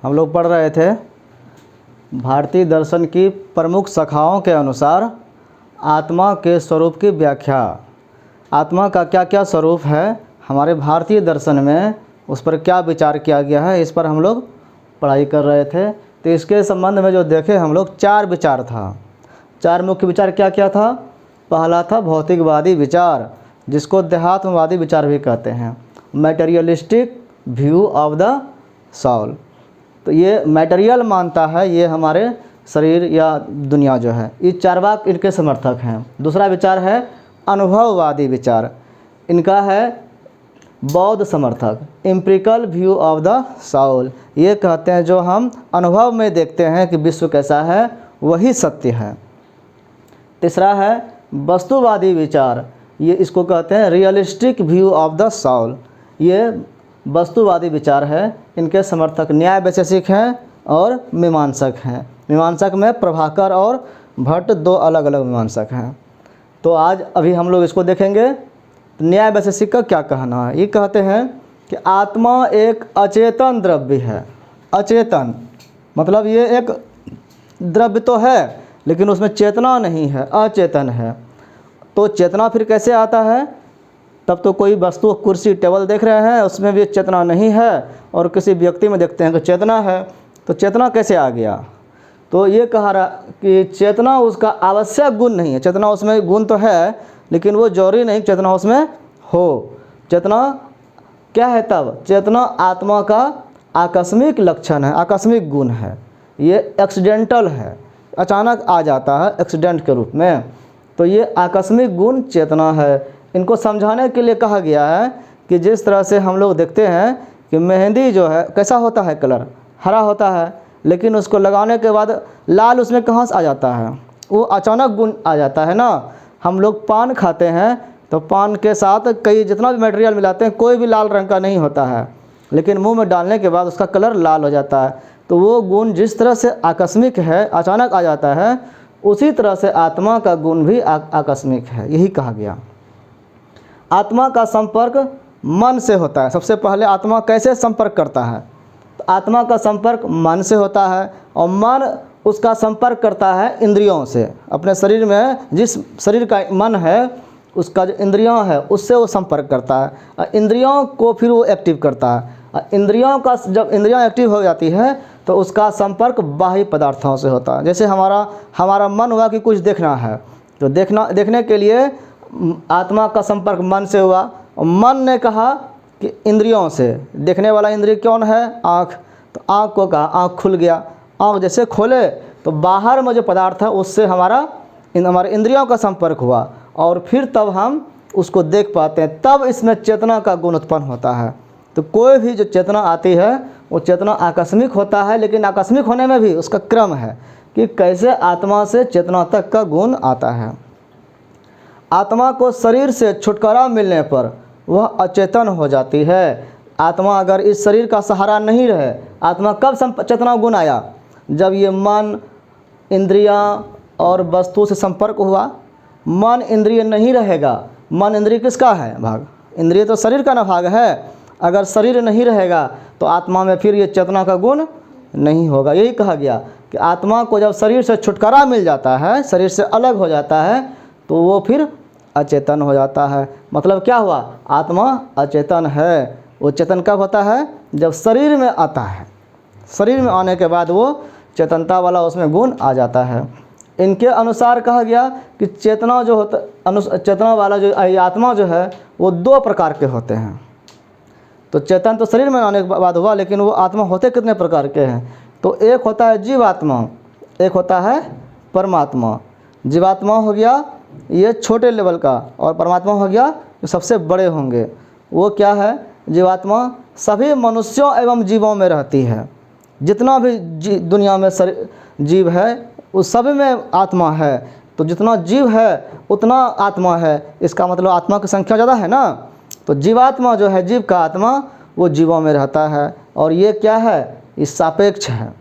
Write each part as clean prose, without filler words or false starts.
हम लोग पढ़ रहे थे भारतीय दर्शन की प्रमुख शाखाओं के अनुसार आत्मा के स्वरूप की व्याख्या। आत्मा का क्या क्या स्वरूप है हमारे भारतीय दर्शन में, उस पर क्या विचार किया गया है, इस पर हम लोग पढ़ाई कर रहे थे। तो इसके संबंध में जो देखे हम लोग 4 विचार था। 4 मुख्य विचार क्या क्या था। पहला था भौतिकवादी विचार, जिसको देहात्मवादी विचार भी कहते हैं, materialistic view of the soul. तो ये मैटेरियल मानता है ये हमारे शरीर या दुनिया जो है, ये चार्वाक इनके समर्थक हैं। दूसरा विचार है अनुभववादी विचार, इनका है बौद्ध समर्थक, empirical view of the soul. ये कहते हैं जो हम अनुभव में देखते हैं कि विश्व कैसा है वही सत्य है। तीसरा है वस्तुवादी विचार, ये इसको कहते हैं realistic view of the soul. ये वस्तुवादी विचार है, इनके समर्थक न्याय वैशेषिक हैं और मीमांसक हैं। मीमांसक में प्रभाकर और भट्ट 2 अलग अलग मीमांसक हैं। तो आज अभी हम लोग इसको देखेंगे। न्याय वैशेषिक का क्या कहना है। ये कहते हैं कि आत्मा एक अचेतन द्रव्य है। अचेतन मतलब ये एक द्रव्य तो है लेकिन उसमें चेतना नहीं है, अचेतन है। तो चेतना फिर कैसे आता है। तब तो कोई वस्तु कुर्सी टेबल देख रहे हैं उसमें भी चेतना नहीं है, और किसी व्यक्ति में देखते हैं कि चेतना है, तो चेतना कैसे आ गया। तो ये कहा रहा कि चेतना उसका आवश्यक गुण नहीं है। चेतना उसमें गुण तो है लेकिन वो जरूरी नहीं चेतना उसमें हो। चेतना क्या है तब, चेतना आत्मा का आकस्मिक लक्षण है, आकस्मिक गुण है। ये एक्सीडेंटल है, अचानक आ जाता है एक्सीडेंट के रूप में। तो ये आकस्मिक गुण चेतना है। इनको समझाने के लिए कहा गया है कि जिस तरह से हम लोग देखते हैं कि मेहंदी जो है कैसा होता है, कलर हरा होता है, लेकिन उसको लगाने के बाद लाल उसमें कहाँ से आ जाता है, वो अचानक गुण आ जाता है ना। हम लोग पान खाते हैं तो पान के साथ कई जितना भी मटेरियल मिलाते हैं कोई भी लाल रंग का नहीं होता है, लेकिन मुंह में डालने के बाद उसका कलर लाल हो जाता है। तो वो गुण जिस तरह से आकस्मिक है, अचानक आ जाता है, उसी तरह से आत्मा का गुण भी आकस्मिक है। यही कहा गया। आत्मा का संपर्क मन से होता है। सबसे पहले आत्मा कैसे संपर्क करता है, तो आत्मा का संपर्क मन से होता है, और मन उसका संपर्क करता है इंद्रियों से। अपने शरीर में जिस शरीर का मन है उसका जो इंद्रियों है उससे वो संपर्क करता है, इंद्रियों को फिर वो एक्टिव करता है। इंद्रियों का जब इंद्रियां एक्टिव हो जाती है तो उसका संपर्क बाह्य पदार्थों से होता है। जैसे हमारा मन हुआ कि कुछ देखना है, तो देखने के लिए आत्मा का संपर्क मन से हुआ, और मन ने कहा कि इंद्रियों से, देखने वाला इंद्रिय कौन है, आँख। तो आँख को कहा, आँख खुल गया। आँख जैसे खोले तो बाहर में जो पदार्थ है उससे हमारे इंद्रियों का संपर्क हुआ, और फिर तब हम उसको देख पाते हैं। तब इसमें चेतना का गुण उत्पन्न होता है। तो कोई भी जो चेतना आती है वो चेतना आकस्मिक होता है, लेकिन आकस्मिक होने में भी उसका क्रम है कि कैसे आत्मा से चेतना तक का गुण आता है। आत्मा को शरीर से छुटकारा मिलने पर वह अचेतन हो जाती है। आत्मा अगर इस शरीर का सहारा नहीं रहे, आत्मा कब चेतना गुण आया, जब ये मन, इंद्रियां और वस्तु से संपर्क हुआ। मन इंद्रिय नहीं रहेगा। मन इंद्रिय किसका है भाग, इंद्रिय तो शरीर का ना भाग है। अगर शरीर नहीं रहेगा तो आत्मा में फिर ये चेतना का गुण नहीं होगा। यही कहा गया कि आत्मा को जब शरीर से छुटकारा मिल जाता है, शरीर से अलग हो जाता है, तो वो फिर अचेतन हो जाता है। मतलब क्या हुआ, आत्मा अचेतन है। वो चेतन कब होता है, जब शरीर में आता है। शरीर में आने के बाद वो चेतनता वाला उसमें गुण आ जाता है। इनके अनुसार कहा गया कि चेतना जो होता, चेतना वाला जो आत्मा जो है वो 2 प्रकार के होते हैं। तो चेतन तो शरीर में आने के बाद हुआ, लेकिन वो आत्मा होते कितने प्रकार के हैं। तो एक होता है जीवात्मा, एक होता है परमात्मा। जीवात्मा हो गया ये छोटे लेवल का, और परमात्मा हो गया जो सबसे बड़े होंगे। वो क्या है, जीवात्मा सभी मनुष्यों एवं जीवों में रहती है। जितना भी दुनिया में जीव है उस सब में आत्मा है। तो जितना जीव है उतना आत्मा है। इसका मतलब आत्मा की संख्या ज़्यादा है ना। तो जीवात्मा जो है, जीव का आत्मा, वो जीवों में रहता है। और ये क्या है, इस सापेक्ष है,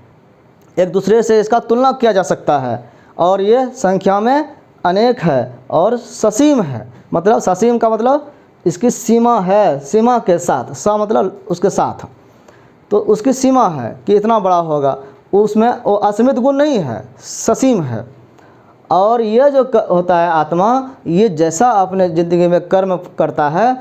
एक दूसरे से इसका तुलना किया जा सकता है। और ये संख्या में अनेक है और ससीम है। मतलब ससीम का मतलब इसकी सीमा है, सीमा के साथ, सा मतलब उसके साथ। तो उसकी सीमा है कि इतना बड़ा होगा, उसमें वो असीमित गुण नहीं है, ससीम है। और यह जो होता है आत्मा, ये जैसा अपने ज़िंदगी में कर्म करता है,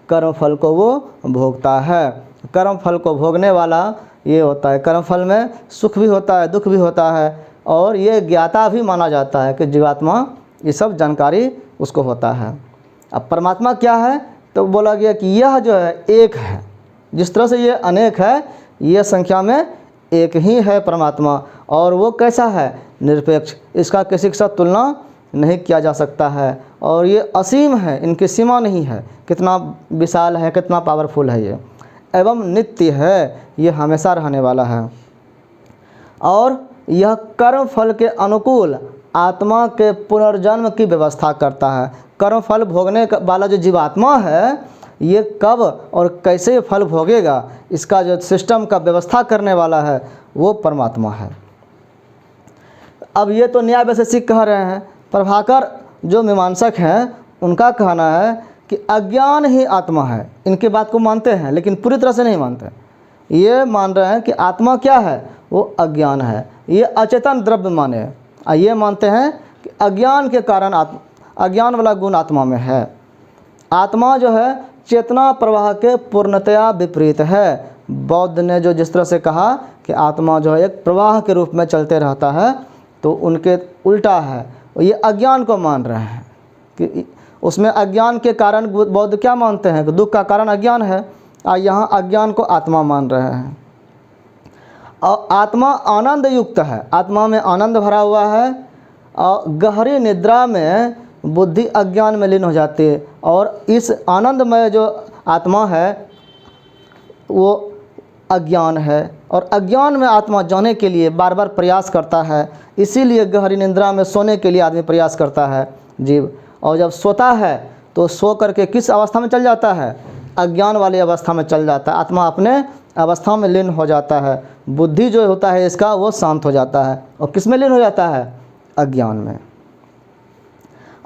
कर्म फल को वो भोगता है। कर्म फल को भोगने वाला ये होता है। कर्म फल में सुख भी होता है, दुख भी होता है, और ये ज्ञाता भी माना जाता है कि जीवात्मा, ये सब जानकारी उसको होता है। अब परमात्मा क्या है, तो बोला गया कि यह जो है एक है। जिस तरह से ये अनेक है, ये संख्या में एक ही है परमात्मा। और वो कैसा है, निरपेक्ष, इसका किसी के साथ तुलना नहीं किया जा सकता है। और ये असीम है, इनकी सीमा नहीं है, कितना विशाल है, कितना पावरफुल है ये। एवं नित्य है, ये हमेशा रहने वाला है। और यह कर्म फल के अनुकूल आत्मा के पुनर्जन्म की व्यवस्था करता है। कर्म फल भोगने वाला जो जीवात्मा है, ये कब और कैसे फल भोगेगा, इसका जो सिस्टम का व्यवस्था करने वाला है वो परमात्मा है। अब ये तो न्याय वैशेषिक कह रहे हैं। प्रभाकर जो मीमांसक हैं, उनका कहना है कि अज्ञान ही आत्मा है। इनके बात को मानते हैं, लेकिन पूरी तरह से नहीं मानते। ये मान रहे हैं कि आत्मा क्या है, वो अज्ञान है। ये अचेतन द्रव्य माने, ये मानते हैं कि अज्ञान के कारण अज्ञान वाला गुण आत्मा में है। आत्मा जो है चेतना प्रवाह के पूर्णतया विपरीत है। बौद्ध ने जो जिस तरह से कहा कि आत्मा जो है एक प्रवाह के रूप में चलते रहता है, तो उनके उल्टा है। ये अज्ञान को मान रहे हैं कि उसमें अज्ञान के कारण, बौद्ध क्या मानते हैं कि दुख का कारण अज्ञान है, और यहाँ अज्ञान को आत्मा मान रहे हैं। और आत्मा आनंद युक्त है, आत्मा में आनंद भरा हुआ है। और गहरी निद्रा में बुद्धि अज्ञान में लीन हो जाती है, और इस आनंदमय जो आत्मा है वो अज्ञान है। और अज्ञान में आत्मा जाने के लिए बार बार प्रयास करता है। इसीलिए गहरी निद्रा में सोने के लिए आदमी प्रयास करता है जीव। और जब सोता है तो सो करके किस अवस्था में चल जाता है, अज्ञान वाली अवस्था में चल जाता है। आत्मा अपने अवस्था में लीन हो जाता है। बुद्धि जो होता है इसका, वो शांत हो जाता है। और किस में लीन हो जाता है, अज्ञान में।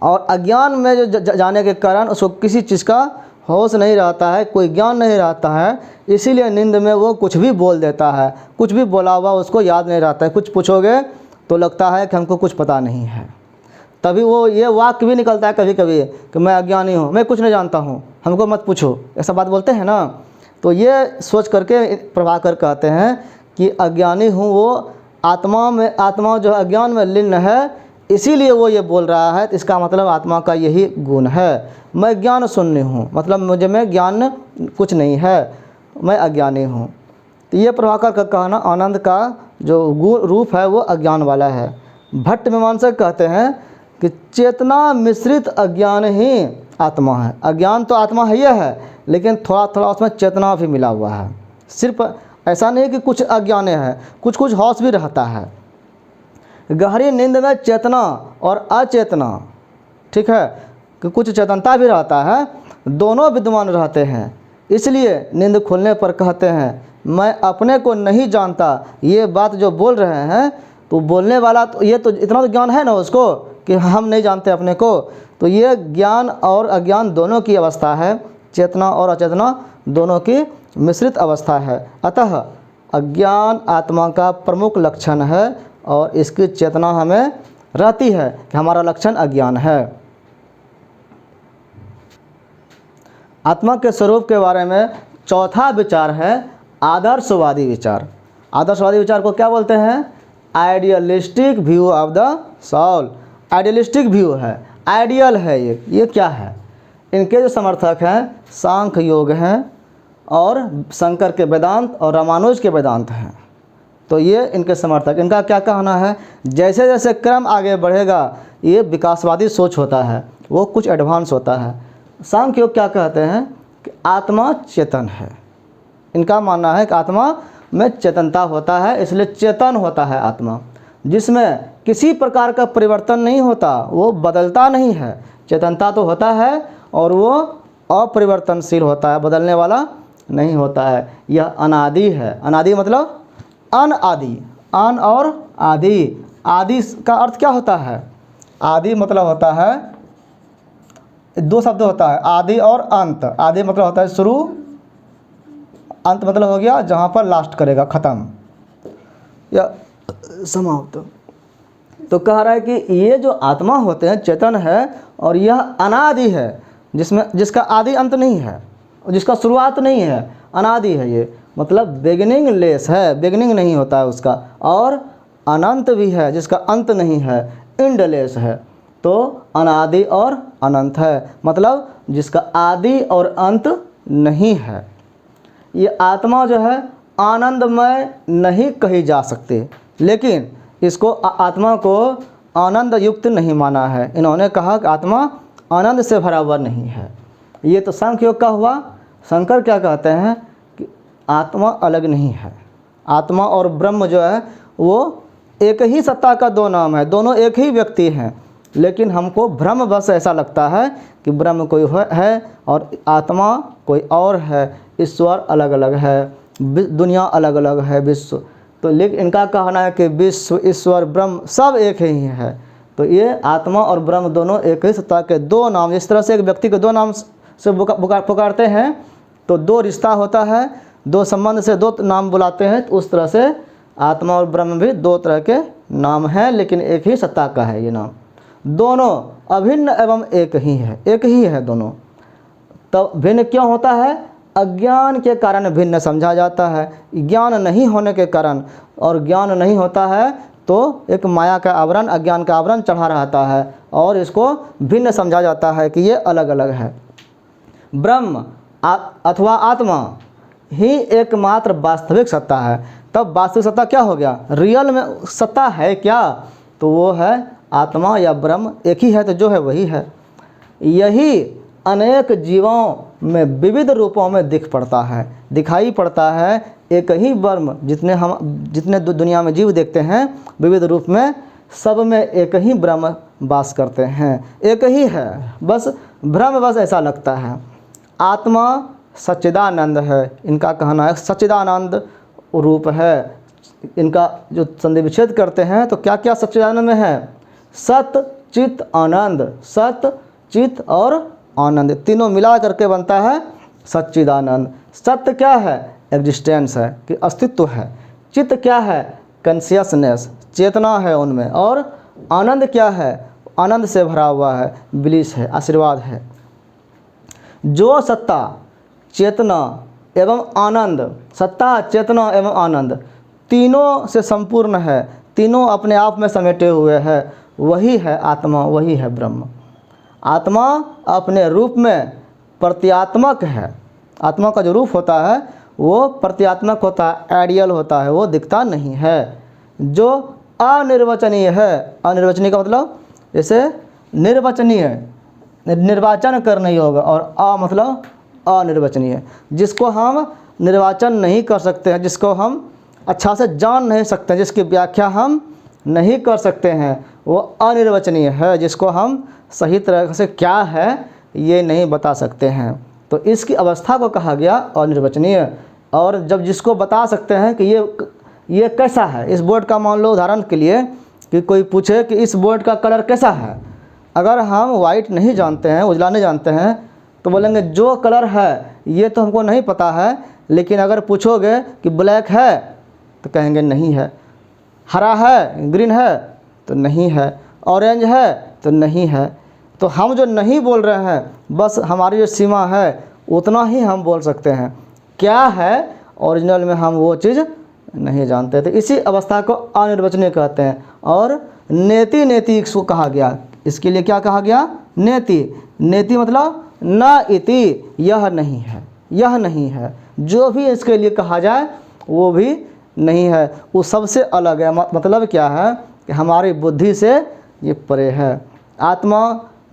और अज्ञान में जो जाने के कारण उसको किसी चीज़ का होश नहीं रहता है, कोई ज्ञान नहीं रहता है। इसीलिए नींद में वो कुछ भी बोल देता है, कुछ भी बोला हुआ उसको याद नहीं रहता है। कुछ पूछोगे तो लगता है कि हमको कुछ पता नहीं है। तभी वो ये वाक्य भी निकलता है कभी कभी कि मैं अज्ञानी हूँ, मैं कुछ नहीं जानता हूँ, हमको मत पूछो, ऐसा बात बोलते हैं ना। तो ये सोच करके प्रभाकर कहते हैं कि अज्ञानी हूँ वो आत्मा जो अज्ञान में लीन है, इसीलिए वो ये बोल रहा है। तो इसका मतलब आत्मा का यही गुण है, मैं ज्ञान शून्य हूँ, मतलब मुझे में ज्ञान कुछ नहीं है, मैं अज्ञानी हूँ। तो ये प्रभाकर का कहना, आनंद का जो गुण रूप है वो अज्ञान वाला है। भट्ट मीमांसक कहते हैं कि चेतना मिश्रित अज्ञान ही आत्मा है। अज्ञान तो आत्मा है ही है, लेकिन थोड़ा थोड़ा उसमें चेतना भी मिला हुआ है। सिर्फ ऐसा नहीं कि कुछ अज्ञान है, कुछ कुछ होश भी रहता है। गहरी नींद में चेतना और अचेतना, ठीक है, कि कुछ चेतनता भी रहता है, दोनों विद्यमान रहते हैं। इसलिए नींद खुलने पर कहते हैं मैं अपने को नहीं जानता। ये बात जो बोल रहे हैं, तो बोलने वाला तो ये तो इतना तो ज्ञान है ना उसको कि हम नहीं जानते अपने को। तो ये ज्ञान और अज्ञान दोनों की अवस्था है, चेतना और अचेतना दोनों की मिश्रित अवस्था है। अतः अज्ञान आत्मा का प्रमुख लक्षण है, और इसकी चेतना हमें रहती है कि हमारा लक्षण अज्ञान है। आत्मा के स्वरूप के बारे में चौथा विचार है आदर्शवादी विचार। आदर्शवादी विचार को क्या बोलते हैं, idealistic view of the soul. Idealistic view है, आइडियल है ये क्या है। इनके जो समर्थक हैं सांख्य योग हैं, और शंकर के वेदांत और रामानुज के वेदांत हैं। तो ये इनके समर्थक, इनका क्या कहना है, जैसे जैसे क्रम आगे बढ़ेगा ये विकासवादी सोच होता है, वो कुछ एडवांस होता है। सांख्य योग क्या कहते हैं कि आत्मा चेतन है। इनका मानना है कि आत्मा में चेतनता होता है, इसलिए चेतन होता है आत्मा, जिसमें किसी प्रकार का परिवर्तन नहीं होता, वो बदलता नहीं है। चेतनता तो होता है और वो अपरिवर्तनशील होता है, बदलने वाला नहीं होता है। यह अनादि है। अनादि मतलब अनआदि, अन और आदि। आदि का अर्थ क्या होता है, आदि मतलब होता है, दो शब्द होता है, आदि और अंत। आदि मतलब होता है शुरू, अंत मतलब हो गया जहाँ पर लास्ट करेगा, ख़त्म या समाप्त। तो कह रहा है कि ये जो आत्मा होते हैं चेतन है और यह अनादि है, जिसका आदि अंत नहीं है, जिसका शुरुआत नहीं है, अनादि है ये, मतलब बिगिनिंग लेस है, बिगिनिंग नहीं होता है उसका, और अनंत भी है जिसका अंत नहीं है, एंडलेस है। तो अनादि और अनंत है, मतलब जिसका आदि और अंत नहीं है। ये आत्मा जो है आनंदमय नहीं कही जा सकती, लेकिन इसको आत्मा को आनंद युक्त नहीं माना है। इन्होंने कहा कि आत्मा आनंद से भरा हुआ नहीं है। ये तो सांख्य योग का हुआ। शंकर क्या कहते हैं कि आत्मा अलग नहीं है, आत्मा और ब्रह्म जो है वो एक ही सत्ता का दो नाम है, दोनों एक ही व्यक्ति हैं, लेकिन हमको भ्रम बस ऐसा लगता है कि ब्रह्म कोई है और आत्मा कोई और है, ईश्वर अलग अलग है, दुनिया अलग अलग है, विश्व। तो लेकिन इनका कहना है कि विश्व, ईश्वर, ब्रह्म सब एक ही है। तो ये आत्मा और ब्रह्म दोनों एक ही सत्ता के दो नाम, जिस तरह से एक व्यक्ति के दो नाम से पुकारते हैं तो दो रिश्ता होता है, दो संबंध से दो नाम बुलाते हैं, तो उस तरह से आत्मा और ब्रह्म भी दो तरह के नाम हैं, लेकिन एक ही सत्ता का है ये नाम। दोनों अभिन्न एवं एक ही है दोनों। तब भिन्न क्यों होता है? अज्ञान के कारण भिन्न समझा जाता है, ज्ञान नहीं होने के कारण। और ज्ञान नहीं होता है तो एक माया का आवरण, अज्ञान का आवरण चढ़ा रहता है और इसको भिन्न समझा जाता है कि ये अलग अलग है। ब्रह्म अथवा आत्मा ही एकमात्र वास्तविक सत्ता है। तब वास्तविक सत्ता क्या हो गया? रियल में सत्ता है क्या? तो वो है आत्मा या ब्रह्म एक ही है, तो जो है वही है। यही अनेक जीवों में विविध रूपों में दिखाई पड़ता है। एक ही ब्रह्म, जितने दुनिया में जीव देखते हैं विविध रूप में, सब में एक ही ब्रह्म वास करते हैं, एक ही है, बस भ्रम बस ऐसा लगता है। आत्मा सच्चिदानंद है, इनका कहना है सच्चिदानंद रूप है। इनका जो संधि विच्छेद करते हैं तो क्या क्या सच्चिदानंद में है? सत, चित, आनंद। सत, चित और आनंद तीनों मिला करके बनता है सच्चिदानंद। सत्य क्या है? एग्जिस्टेंस है, कि अस्तित्व है। चित्त क्या है? कॉन्शियसनेस, चेतना है उनमें। और आनंद क्या है? आनंद से भरा हुआ है, ब्लिस है, आशीर्वाद है। जो सत्ता, चेतना एवं आनंद, सत्ता, चेतना एवं आनंद तीनों से संपूर्ण है, तीनों अपने आप में समेटे हुए हैं, वही है आत्मा, वही है ब्रह्म। आत्मा अपने रूप में प्रत्यात्मक है। आत्मा का जो रूप होता है वो प्रत्यात्मक होता है, आइडियल होता है, वो दिखता नहीं है। जो अनिर्वचनीय है, अनिर्वचनीय का मतलब जैसे निर्वचनीय, निर्वाचन करने योग्य, और मतलब अनिर्वचनीय, जिसको हम निर्वाचन नहीं कर सकते हैं, जिसको हम अच्छा से जान नहीं सकते, जिसकी व्याख्या हम नहीं कर सकते हैं, वो अनिर्वचनीय है। जिसको हम सही तरह से क्या है ये नहीं बता सकते हैं, तो इसकी अवस्था को कहा गया अनिर्वचनीय। और जब जिसको बता सकते हैं कि ये कैसा है, इस बोर्ड का मान लो उदाहरण के लिए कि कोई पूछे कि इस बोर्ड का कलर कैसा है, अगर हम वाइट नहीं जानते हैं, उजला नहीं जानते हैं, तो बोलेंगे जो कलर है ये तो हमको नहीं पता है, लेकिन अगर पूछोगे कि ब्लैक है तो कहेंगे नहीं है, हरा है, ग्रीन है तो नहीं है, ऑरेंज है तो नहीं है। तो हम जो नहीं बोल रहे हैं, बस हमारी जो सीमा है उतना ही हम बोल सकते हैं, क्या है ओरिजिनल में हम वो चीज़ नहीं जानते। तो इसी अवस्था को अनिर्वचनीय कहते हैं। और नेति इसको कहा गया, इसके लिए क्या कहा गया? नेति मतलब न इति, यह नहीं है, यह नहीं है। जो भी इसके लिए कहा जाए वो भी नहीं है, वो सबसे अलग है। मतलब क्या है कि हमारी बुद्धि से ये परे है। आत्मा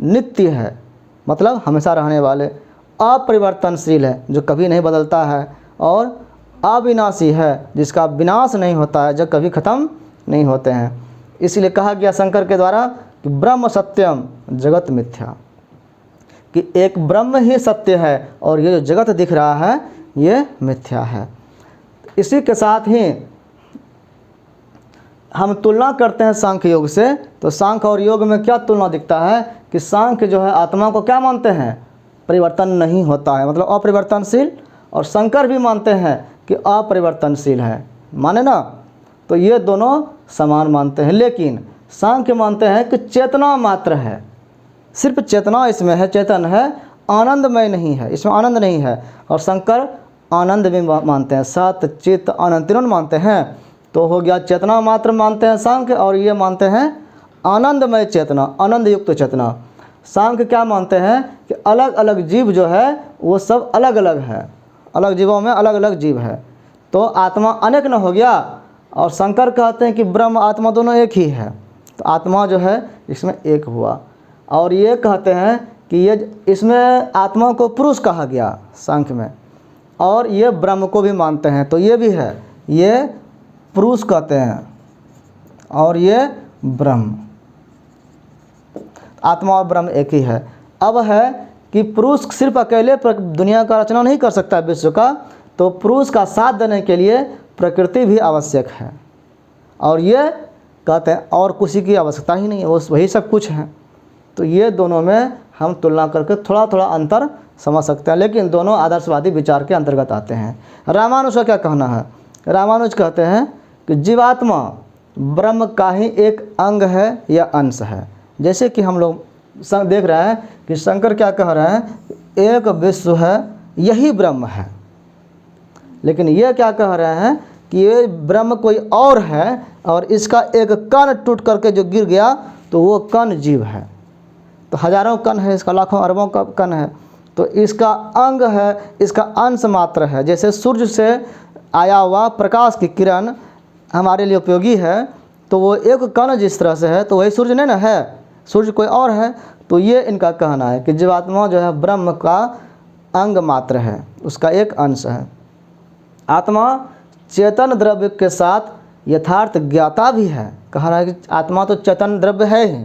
नित्य है, मतलब हमेशा रहने वाले, अपरिवर्तनशील है, जो कभी नहीं बदलता है, और अविनाशी है, जिसका विनाश नहीं होता है, जो कभी ख़त्म नहीं होते हैं। इसलिए कहा गया शंकर के द्वारा कि ब्रह्म सत्यम जगत मिथ्या, कि एक ब्रह्म ही सत्य है और ये जो जगत दिख रहा है ये मिथ्या है। इसी के साथ ही हम तुलना करते हैं सांख्य योग से, तो सांख्य और योग में क्या तुलना दिखता है कि सांख्य जो है आत्मा को क्या मानते हैं? परिवर्तन नहीं होता है, मतलब अपरिवर्तनशील, और शंकर भी मानते हैं कि अपरिवर्तनशील है, माने ना। तो ये दोनों समान मानते हैं, लेकिन सांख्य मानते हैं कि चेतना मात्र है, सिर्फ चेतना इसमें है, चेतन है, आनंदमय नहीं है, इसमें आनंद नहीं है। और शंकर आनंद भी मानते हैं, सत चित्त आनंद तीनों मानते हैं। तो हो गया चेतना मात्र मानते हैं सांख्य, और ये मानते हैं आनंदमय चेतना, आनंद युक्त चेतना। सांख्य क्या मानते हैं कि अलग अलग जीव जो है वो सब अलग अलग है, अलग जीवों में अलग अलग जीव है, तो आत्मा अनेक न हो गया। और शंकर कहते हैं कि ब्रह्म आत्मा दोनों एक ही है, तो आत्मा जो है इसमें एक हुआ। और ये कहते हैं कि ये इसमें आत्मा को पुरुष कहा गया सांख्य में, और ये ब्रह्म को भी मानते हैं, तो ये भी है, ये पुरुष कहते हैं और ये ब्रह्म, आत्मा और ब्रह्म एक ही है। अब है कि पुरुष सिर्फ अकेले दुनिया का रचना नहीं कर सकता विश्व का, तो पुरुष का साथ देने के लिए प्रकृति भी आवश्यक है। और ये कहते हैं और किसी की आवश्यकता ही नहीं है, वो वही सब कुछ है। तो ये दोनों में हम तुलना करके थोड़ा थोड़ा अंतर समझ सकते हैं, लेकिन दोनों आदर्शवादी विचार के अंतर्गत आते हैं। रामानुज का क्या कहना है? रामानुज कहते हैं कि जीवात्मा ब्रह्म का ही एक अंग है या अंश है। जैसे कि हम लोग देख रहे हैं कि शंकर क्या कह रहे हैं, एक विश्व है यही ब्रह्म है, लेकिन ये क्या कह रहे हैं कि ये ब्रह्म कोई और है और इसका एक कण टूट करके जो गिर गया तो वो कण जीव है। तो हजारों कण है, इसका लाखों अरबों का कण है, तो इसका अंग है, इसका अंश मात्र है। जैसे सूर्य से आया हुआ प्रकाश की किरण हमारे लिए उपयोगी है, तो वो एक कण जिस तरह से है तो वही सूर्य नहीं ना है, सूर्य कोई और है। तो ये इनका कहना है कि जीवात्मा जो है ब्रह्म का अंग मात्र है, उसका एक अंश है। आत्मा चेतन द्रव्य के साथ यथार्थ ज्ञाता भी है। कह रहा है कि आत्मा तो चेतन द्रव्य है ही,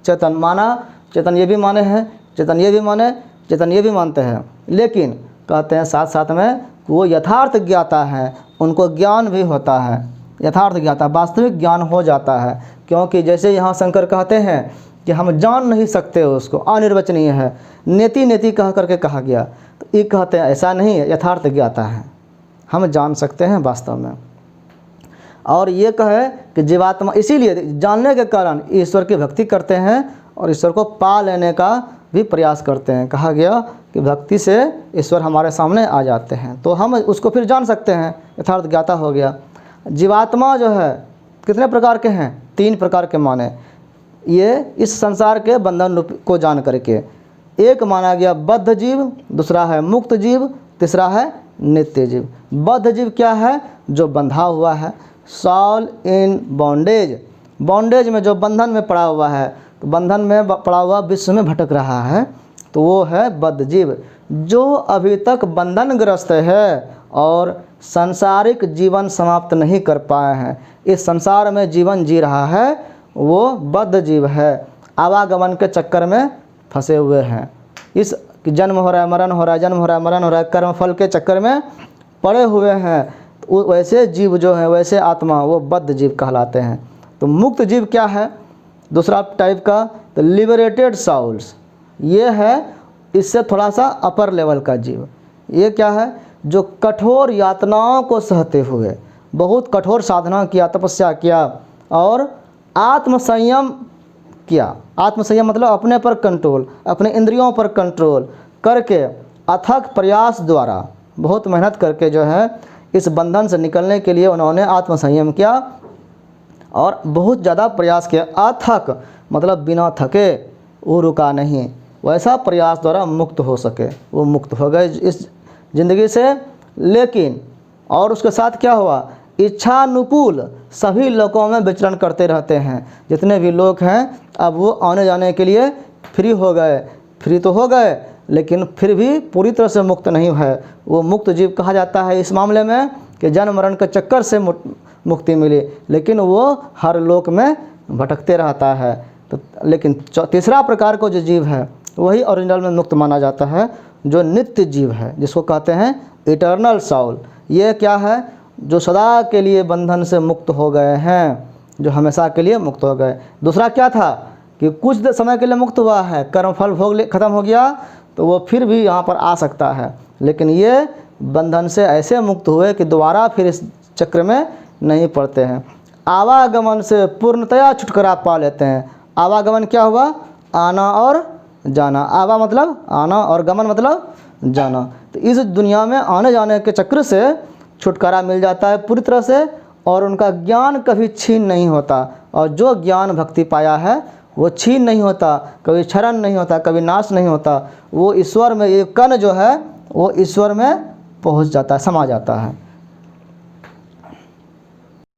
चेतन माना, चेतन ये भी माने हैं, चेतन ये भी माने, चेतन ये भी मानते हैं, लेकिन कहते हैं साथ साथ में वो यथार्थ ज्ञाता है, उनको ज्ञान भी होता है, यथार्थ ज्ञाता, वास्तविक ज्ञान हो जाता है। क्योंकि जैसे यहाँ शंकर कहते हैं कि हम जान नहीं सकते उसको, अनिर्वचनीय है, नेति नेति कह करके कहा गया, तो ये कहते हैं ऐसा नहीं है, यथार्थ ज्ञाता है, हम जान सकते हैं वास्तव में। और ये कहे कि जीवात्मा इसीलिए जानने के कारण ईश्वर की भक्ति करते हैं और ईश्वर को पा लेने का भी प्रयास करते हैं। कहा गया कि भक्ति से ईश्वर हमारे सामने आ जाते हैं, तो हम उसको फिर जान सकते हैं, यथार्थ ज्ञाता हो गया। जीवात्मा जो है कितने प्रकार के हैं? 3 प्रकार के माने, ये इस संसार के बंधन को जान करके। एक माना गया बद्ध जीव, दूसरा है मुक्त जीव, तीसरा है नित्य जीव। बद्ध जीव क्या है? जो बंधा हुआ है, सॉल इन बॉन्डेज, बॉन्डेज में जो बंधन में पड़ा हुआ है, तो बंधन में पड़ा हुआ विश्व में भटक रहा है, तो वो है बद्ध जीव। जो अभी तक बंधनग्रस्त है और सांसारिक जीवन समाप्त नहीं कर पाए हैं, इस संसार में जीवन जी रहा है, वो बद्ध जीव है, आवागमन के चक्कर में फंसे हुए हैं। इस जन्म हो रहा है, मरण हो रहा है, जन्म हो रहा है, मरण हो रहा है, कर्म फल के चक्कर में पड़े हुए हैं। तो वैसे जीव जो हैं, वैसे आत्मा, वो बद्ध जीव कहलाते हैं। तो मुक्त जीव क्या है? दूसरा टाइप का, तो लिबरेटेड साउल्स, ये है इससे थोड़ा सा अपर लेवल का जीव। ये क्या है? जो कठोर यातनाओं को सहते हुए, बहुत कठोर साधना किया, तपस्या किया और आत्मसंयम किया। आत्मसंयम मतलब अपने पर कंट्रोल, अपने इंद्रियों पर कंट्रोल करके अथक प्रयास द्वारा, बहुत मेहनत करके जो है इस बंधन से निकलने के लिए उन्होंने आत्मसंयम किया और बहुत ज़्यादा प्रयास किया। अथक मतलब बिना थके, वो रुका नहीं, वैसा प्रयास द्वारा मुक्त हो सके, वो मुक्त हो गए इस ज़िंदगी से। लेकिन और उसके साथ क्या हुआ? इच्छानुकूल सभी लोगों में विचरण करते रहते हैं। जितने भी लोग हैं अब वो आने जाने के लिए फ्री हो गए, फ्री तो हो गए लेकिन फिर भी पूरी तरह से मुक्त नहीं है। वो मुक्त जीव कहा जाता है इस मामले में कि जन्म मरण के चक्कर से मुक्ति मिली, लेकिन वो हर लोक में भटकते रहता है। तो लेकिन तीसरा प्रकार को जो जीव है वही ओरिजिनल में मुक्त माना जाता है, जो नित्य जीव है, जिसको कहते हैं इटर्नल साउल। ये क्या है? जो सदा के लिए बंधन से मुक्त हो गए हैं, जो हमेशा के लिए मुक्त हो गए। दूसरा क्या था कि कुछ समय के लिए मुक्त हुआ है, कर्म फल भोग खत्म हो गया तो वो फिर भी यहाँ पर आ सकता है, लेकिन ये बंधन से ऐसे मुक्त हुए कि दोबारा फिर इस चक्र में नहीं पड़ते हैं। आवागमन से पूर्णतया छुटकारा पा लेते हैं। आवागमन क्या हुआ? आना और जाना। आवा मतलब आना और गमन मतलब जाना। तो इस दुनिया में आने जाने के चक्र से छुटकारा मिल जाता है पूरी तरह से, और उनका ज्ञान कभी छीन नहीं होता। और जो ज्ञान भक्ति पाया है वो छीन नहीं होता, कभी क्षरण नहीं होता, कभी नाश नहीं होता। वो ईश्वर में, ये कण जो है वो ईश्वर में पहुंच जाता है, समा जाता है।